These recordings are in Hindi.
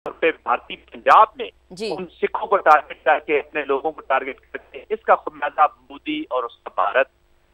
पे भारतीय पंजाब में जी उन सिखों को टारगेट करके अपने लोगों को टारगेट करके इसका खुमियाजा मोदी और उसका भारत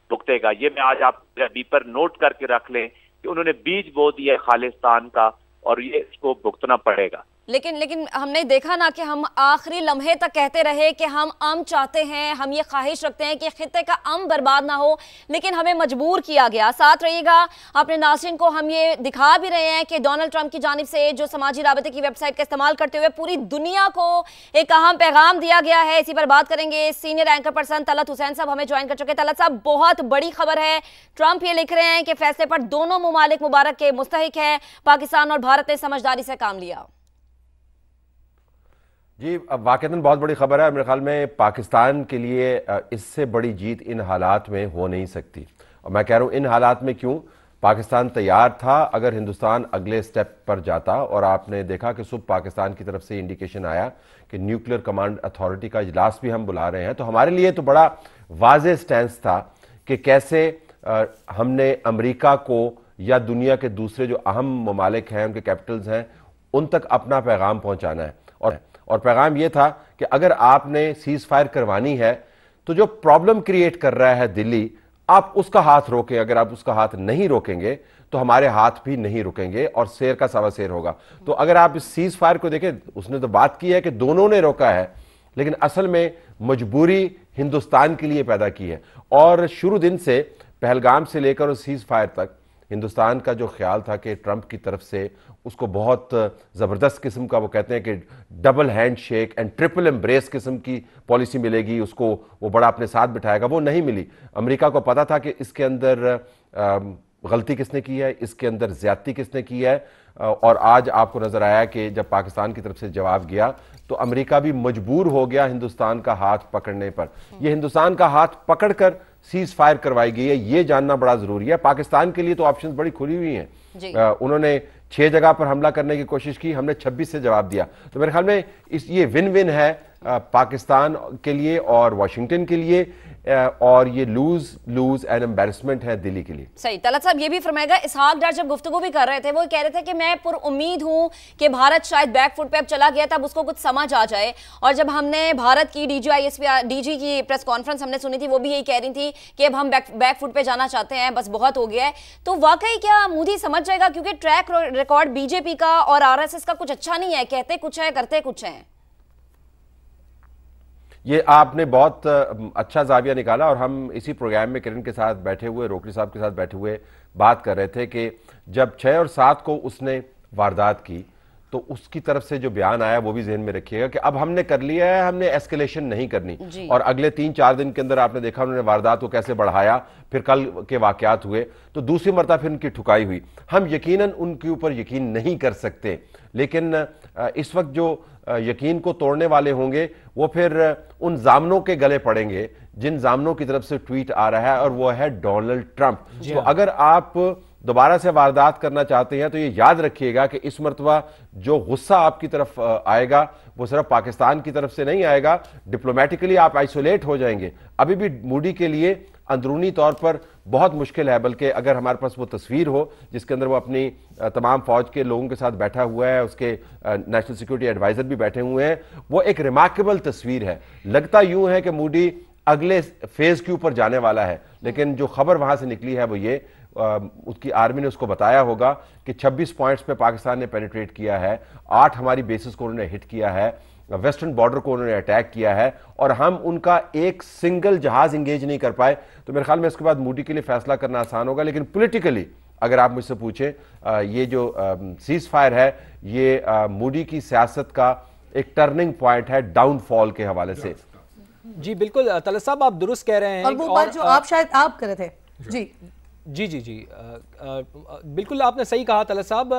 भुगतेगा। ये मैं आज आप बी पर नोट करके रख लें कि उन्होंने बीज बो दिया खालिस्तान का और ये इसको भुगतना पड़ेगा। लेकिन हमने देखा ना कि हम आखिरी लम्हे तक कहते रहे कि हम अमन चाहते हैं, हम ये ख्वाहिश रखते हैं कि खित्ते का अमन बर्बाद ना हो, लेकिन हमें मजबूर किया गया। साथ रहिएगा, अपने नाज़रीन को हम ये दिखा भी रहे हैं कि डोनाल्ड ट्रंप की जानिब से जो समाजी राबते की वेबसाइट का इस्तेमाल करते हुए पूरी दुनिया को एक अहम पैगाम दिया गया है। इसी पर बात करेंगे। Senior anchor person Talat Hussain साहब हमें ज्वाइन कर चुके। तलत साहब, बहुत बड़ी खबर है, ट्रंप ये लिख रहे हैं कि फैसले पर दोनों ममालिक मुबारक के मुस्तहिक है, पाकिस्तान और भारत ने समझदारी से काम लिया। जी, अब वाकईतन बहुत बड़ी खबर है। मेरे ख्याल में पाकिस्तान के लिए इससे बड़ी जीत इन हालात में हो नहीं सकती। और मैं कह रहा हूँ इन हालात में क्यों, पाकिस्तान तैयार था अगर हिंदुस्तान अगले स्टेप पर जाता। और आपने देखा कि सुबह पाकिस्तान की तरफ से इंडिकेशन आया कि न्यूक्लियर कमांड अथॉरिटी का इजलास भी हम बुला रहे हैं। तो हमारे लिए तो बड़ा वाज़ेह स्टैंस था कि कैसे हमने अमेरिका को या दुनिया के दूसरे जो अहम ममालिक हैं, उनके कैपिटल्स हैं, उन तक अपना पैगाम पहुँचाना है। और पैगाम यह था कि अगर आपने सीज फायर करवानी है तो जो प्रॉब्लम क्रिएट कर रहा है दिल्ली, आप उसका हाथ रोकें। अगर आप उसका हाथ नहीं रोकेंगे तो हमारे हाथ भी नहीं रुकेंगे और शेर का सवा शेर होगा। तो अगर आप इस सीज फायर को देखें, उसने तो बात की है कि दोनों ने रोका है, लेकिन असल में मजबूरी हिंदुस्तान के लिए पैदा की है। और शुरू दिन से पहलगाम से लेकर उस सीज फायर तक हिंदुस्तान का जो ख्याल था कि ट्रंप की तरफ से उसको बहुत ज़बरदस्त किस्म का, वो कहते हैं कि double hand shake and triple embrace किस्म की पॉलिसी मिलेगी, उसको वो बड़ा अपने साथ बिठाएगा, वो नहीं मिली। अमेरिका को पता था कि इसके अंदर गलती किसने की है, इसके अंदर ज्यादती किसने की है। और आज आपको नजर आया कि जब पाकिस्तान की तरफ से जवाब गया तो अमेरिका भी मजबूर हो गया हिंदुस्तान का हाथ पकड़ने पर। यह हिंदुस्तान का हाथ पकड़कर सीज फायर करवाई गई है, ये जानना बड़ा जरूरी है। पाकिस्तान के लिए तो ऑप्शंस बड़ी खुली हुई हैं। उन्होंने 6 जगह पर हमला करने की कोशिश की, हमने 26 से जवाब दिया। तो मेरे ख्याल में ये विन विन है पाकिस्तान के लिए और वाशिंगटन के लिए, और ये लूज एंड एम्बैरसमेंट है दिल्ली के लिए। सही। तलत साहब ये भी फरमाएगा, इसहाक डार जब गुफ्तगू भी कर रहे थे वो कह रहे थे कि मैं पुर उम्मीद हूं कि भारत शायद बैकफुट पे अब चला गया, तब उसको कुछ समझ आ जाए। और जब हमने भारत की डीजी की प्रेस कॉन्फ्रेंस हमने सुनी थी, वो भी यही कह रही थी कि अब हम बैकफुट पे जाना चाहते हैं, बस बहुत हो गया है। तो वाकई क्या मोदी समझ जाएगा, क्योंकि ट्रैक रिकॉर्ड बीजेपी का और आरएसएस का कुछ अच्छा नहीं है, कहते कुछ है करते कुछ है। ये आपने बहुत अच्छा जाविया निकाला। और हम इसी प्रोग्राम में किरण के साथ बैठे हुए, रोकड़ी साहब के साथ बैठे हुए बात कर रहे थे कि जब 6 और 7 को उसने वारदात की तो उसकी तरफ से जो बयान आया वो भी जहन में रखिएगा कि अब हमने कर लिया है, हमने एस्केलेशन नहीं करनी। और अगले 3-4 दिन के अंदर आपने देखा उन्होंने वारदात को कैसे बढ़ाया, फिर कल के वाकयात हुए तो दूसरी मरतबा फिर उनकी ठुकाई हुई। हम यकीनन उनके ऊपर यकीन नहीं कर सकते, लेकिन इस वक्त जो यकीन को तोड़ने वाले होंगे वो फिर उन जामनों के गले पड़ेंगे जिन जामनों की तरफ से ट्वीट आ रहा है, और वो है डोनाल्ड ट्रंप। तो अगर आप दोबारा से वारदात करना चाहते हैं तो ये याद रखिएगा कि इस मरतबा जो गुस्सा आपकी तरफ आएगा वो सिर्फ पाकिस्तान की तरफ से नहीं आएगा, डिप्लोमेटिकली आप आइसोलेट हो जाएंगे। अभी भी मोदी के लिए अंदरूनी तौर पर बहुत मुश्किल है, बल्कि अगर हमारे पास वो तस्वीर हो जिसके अंदर वो अपनी तमाम फौज के लोगों के साथ बैठा हुआ है, उसके नेशनल सिक्योरिटी एडवाइजर भी बैठे हुए हैं, वो एक रिमार्केबल तस्वीर है। लगता यूं है कि मोदी अगले फेज के ऊपर जाने वाला है, लेकिन जो खबर वहां से निकली है वो ये, उसकी आर्मी ने उसको बताया होगा कि 26 पॉइंट्स पे पाकिस्तान ने पेनिट्रेट किया है, 8 हमारी बेसिस को उन्होंने हिट किया है, वेस्टर्न बॉर्डर को उन्होंने अटैक किया है, और हम उनका एक सिंगल जहाज इंगेज नहीं कर पाए। तो मेरे ख्याल में इसके बाद मोदी के लिए फैसला करना आसान होगा। लेकिन पॉलिटिकली अगर आप मुझसे पूछें, ये जो सीज फायर है ये मोदी की सियासत का एक टर्निंग पॉइंट है डाउनफॉल के हवाले से। जी बिल्कुल तलत साहब, आप दुरुस्त कह रहे हैं। और वो बात जो आप शायद आप कर रहे थे। जी जी जी जी बिल्कुल आपने सही कहा तलत साहब,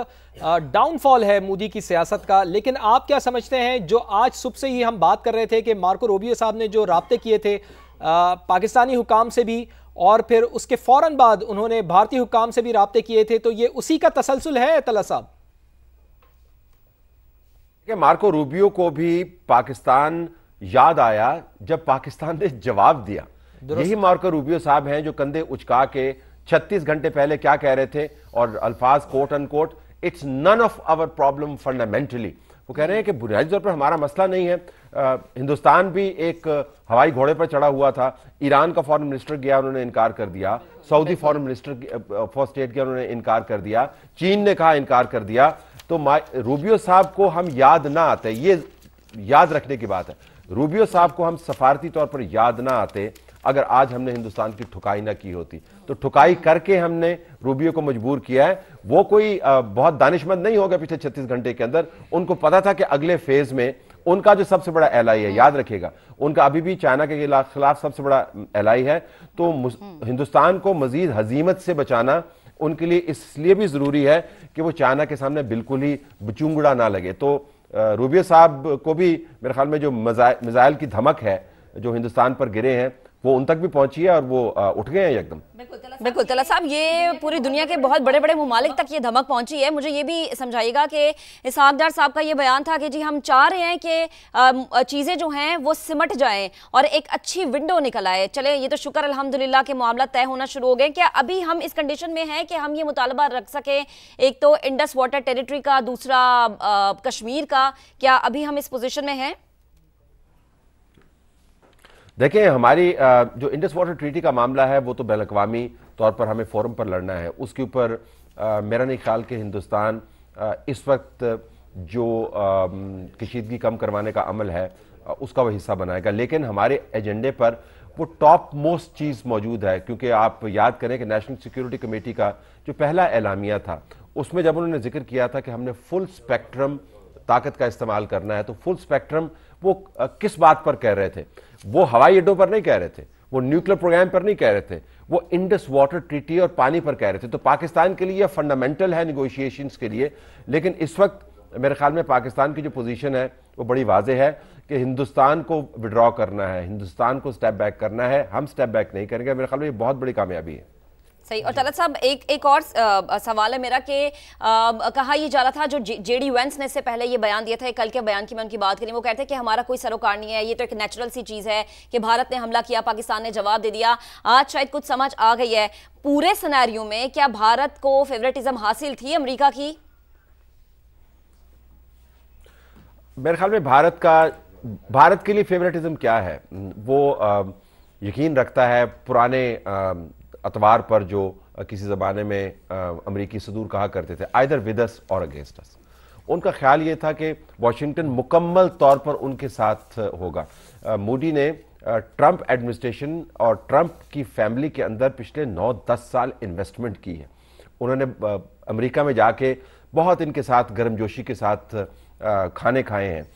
डाउनफॉल है मोदी की सियासत का। लेकिन आप क्या समझते हैं, जो आज सुबह से ही हम बात कर रहे थे कि मार्को रूबियो साहब ने जो राब्ते किए थे पाकिस्तानी हुकाम से भी, और फिर उसके फौरन बाद उन्होंने भारतीय हुकाम से भी राब्ते किए थे, तो ये उसी का तसलसल है तलत साहब? मार्को रूबियो को भी पाकिस्तान याद आया जब पाकिस्तान ने जवाब दिया। यही मार्को रूबियो साहब हैं जो कंधे उचका के 36 घंटे पहले क्या कह रहे थे, और अल्फाज quote unquote, it's none of our problem fundamentally. वो कह रहे हैं कि बुनियादी तौर पर हमारा मसला नहीं है। हिंदुस्तान भी एक हवाई घोड़े पर चढ़ा हुआ था। ईरान का फॉरेन मिनिस्टर गया, उन्होंने इनकार कर दिया। Saudi foreign minister for state गया, उन्होंने इनकार कर दिया। चीन ने कहा इनकार कर दिया। तो रूबियो साहब को हम याद ना आते, ये याद रखने की बात है। रूबियो साहब को हम सफारती तौर पर याद ना आते अगर आज हमने हिंदुस्तान की ठुकाई ना की होती। तो ठुकाई करके हमने रूबियो को मजबूर किया है। वो कोई बहुत दानिशमंद नहीं हो गया पिछले 36 घंटे के अंदर। उनको पता था कि अगले फेज में उनका जो सबसे बड़ा एलाई है, याद रखिएगा, उनका अभी भी चाइना के खिलाफ सबसे बड़ा एलाई है। तो हिंदुस्तान को मजीद हजीमत से बचाना उनके लिए इसलिए भी जरूरी है कि वो चाइना के सामने बिल्कुल ही बचूंगड़ा ना लगे। तो रूबियो साहब को भी मेरे ख्याल में जो मिसाइल की धमक है जो हिंदुस्तान पर गिरे हैं वो उन तक भी पहुंची है और वो उठ गए हैं एकदम। बिल्कुल तला साहब, ये पूरी दुनिया के बहुत बड़े बड़े मुमालिक तक ये धमक पहुंची है। मुझे ये भी समझाइएगा कि इसहाक डार साहब का ये बयान था कि जी हम चाह रहे हैं कि चीज़ें जो हैं वो सिमट जाएं और एक अच्छी विंडो निकल आए। चले, ये तो शुक्र अल्हम्दुलिल्लाह के मामला तय होना शुरू हो गए। क्या अभी हम इस कंडीशन में हैं कि हम ये मुतालबा रख सकें, एक तो इंडस वाटर टेरिटरी का, दूसरा कश्मीर का, क्या अभी हम इस पोजिशन में हैं? देखिए, हमारी जो इंडस वाटर ट्रीटी का मामला है वो तो बैन-अक़वामी तौर पर हमें फोरम पर लड़ना है। उसके ऊपर मेरा नहीं ख्याल कि हिंदुस्तान इस वक्त जो कशीदगी कम करवाने का अमल है उसका वो हिस्सा बनाएगा। लेकिन हमारे एजेंडे पर वो टॉप मोस्ट चीज़ मौजूद है, क्योंकि आप याद करें कि नेशनल सिक्योरिटी कमेटी का जो पहला एलामिया था उसमें जब उन्होंने जिक्र किया था कि हमने फुल स्पेक्ट्रम ताकत का इस्तेमाल करना है, तो फुल स्पेक्ट्रम वो किस बात पर कह रहे थे? वो हवाई अड्डों पर नहीं कह रहे थे, वो न्यूक्लियर प्रोग्राम पर नहीं कह रहे थे, वो इंडस वाटर ट्रीटी और पानी पर कह रहे थे। तो पाकिस्तान के लिए फंडामेंटल है निगोशिएशंस के लिए। लेकिन इस वक्त मेरे ख्याल में पाकिस्तान की जो पोजीशन है वो बड़ी वाज़ेह है कि हिंदुस्तान को विड्रॉ करना है, हिंदुस्तान को स्टेप बैक करना है। हम स्टेप बैक नहीं करेंगे। मेरे ख्याल में ये बहुत बड़ी कामयाबी है। सही। और तलत साहब, एक और सवाल है मेरा कि कहा यह जा रहा था, जो जेडी वेंस ने इससे पहले ये बयान दिया था, कल के बयान की मैं उनकी बात करी, वो कहते हैं कि हमारा कोई सरोकार नहीं है, ये तो एक नेचुरल सी चीज़ है कि भारत ने हमला किया, पाकिस्तान ने जवाब दे दिया। आज शायद कुछ समझ आ गई है। पूरे सिनेरियो में क्या भारत को फेवरेटिज्म हासिल थी अमेरिका की? मेरे ख्याल में भारत के लिए फेवरेटिज्म क्या है, वो यकीन रखता है पुराने अतवार पर जो किसी ज़माने में अमरीकी सदूर कहा करते थे, आइदर विद अस और अगेंस्ट अस। उनका ख्याल ये था कि वाशिंगटन मुकम्मल तौर पर उनके साथ होगा। मूडी ने ट्रंप एडमिनिस्ट्रेशन और ट्रंप की फैमिली के अंदर पिछले 9-10 साल इन्वेस्टमेंट की है। उन्होंने अमेरिका में जाके बहुत इनके साथ गर्मजोशी के साथ खाने खाए हैं,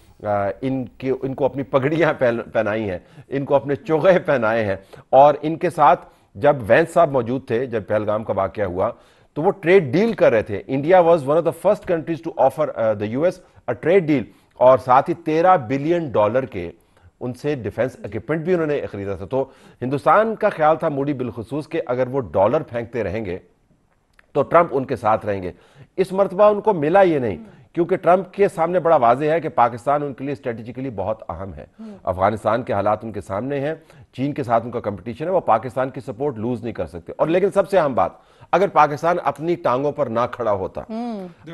इनको अपनी पगड़ियाँ पहनाई हैं, इनको अपने चोगे पहनाए हैं। और इनके साथ जब वैंस साहब मौजूद थे, जब पहलगाम का वाकया हुआ, तो वो ट्रेड डील कर रहे थे। India was one of the first countries to offer the US a trade deal, और साथ ही $13 बिलियन के उनसे डिफेंस इक्विपमेंट भी उन्होंने खरीदा था। तो हिंदुस्तान का ख्याल था, मूडी बिलखुसूस, के अगर वो डॉलर फेंकते रहेंगे तो ट्रंप उनके साथ रहेंगे। इस मरतबा उनको मिला ये नहीं, क्योंकि ट्रंप के सामने बड़ा वाज़ेह है कि पाकिस्तान उनके लिए स्ट्रेटेजिकली बहुत अहम है। अफगानिस्तान के हालात उनके सामने हैं, चीन के साथ उनका कंपटीशन है, वो पाकिस्तान की सपोर्ट लूज नहीं कर सकते। और लेकिन सबसे अहम बात, अगर पाकिस्तान अपनी टांगों पर ना खड़ा होता,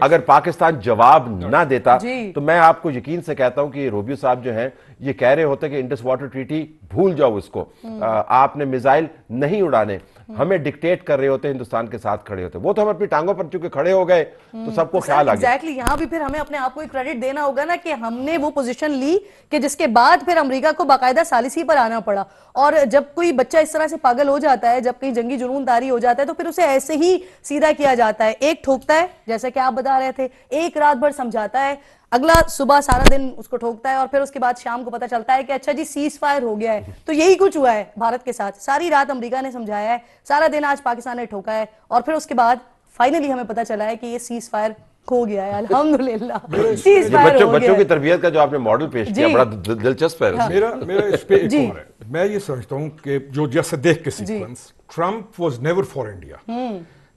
अगर पाकिस्तान जवाब ना देता, तो मैं आपको यकीन से कहता हूं कि रूबियो साहब जो हैं ये कह रहे होते कि इंडस वाटर ट्रीटी भूल जाओ इसको, आपने मिसाइल नहीं उड़ाने, हमें डिक्टेट कर रहे होते, हिंदुस्तान के साथ खड़े होते। वो तो हम अपनी टांगों पर चूंकि खड़े हो गए तो सबको ख्याल आ गया। एग्जैक्टली, यहाँ भी फिर हमें अपने आप को क्रेडिट देना होगा ना कि हमने वो पोजीशन ली कि जिसके बाद फिर अमेरिका को बाकायदा सालिसी पर आना पड़ा। और जब कोई बच्चा इस तरह से पागल हो जाता है, जब कहीं जंगी जुनून तारी हो जाता है, तो फिर उसे ऐसे ही सीधा किया जाता है। एक ठोकता है, जैसे कि आप बता रहे थे, एक रात भर समझाता है, अगला सुबह सारा दिन उसको ठोकता है, और फिर उसके बाद शाम को पता चलता है कि अच्छा जी सीज फायर हो गया है। तो यही कुछ हुआ है भारत के साथ। सारी रात अमेरिका ने समझाया है, सारा दिन आज पाकिस्तान ने ठोका है, और फिर उसके बाद फाइनली हमें पता चला है कि ये सीज फायर हो गया है, अल्हम्दुलिल्लाह। बच्चों की तरबियत का जो आपने मॉडल पेश किया बड़ा दिलचस्प है। हाँ। मेरा इस पे एक और है, मैं ये समझता हूं कि जो जैसे देख के sequence, Trump was never for India.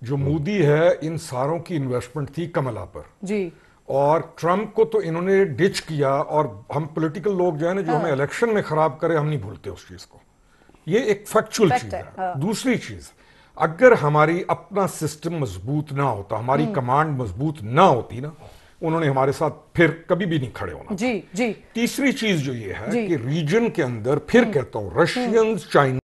जो मोदी है, इन सारों की इन्वेस्टमेंट थी कमला पर जी, और ट्रंप को तो इन्होंने डिच किया। और हम पॉलिटिकल लोग जो है ना, जो हमें इलेक्शन में खराब करे, हम नहीं भूलते उस चीज को। ये एक फैक्चुअल चीज है। दूसरी चीज, अगर हमारी अपना सिस्टम मजबूत ना होता, हमारी कमांड मजबूत ना होती ना, उन्होंने हमारे साथ फिर कभी भी नहीं खड़े होना। जी जी। तीसरी चीज जो ये है कि रीजन के अंदर फिर कहता हूं रशियंस, चाइना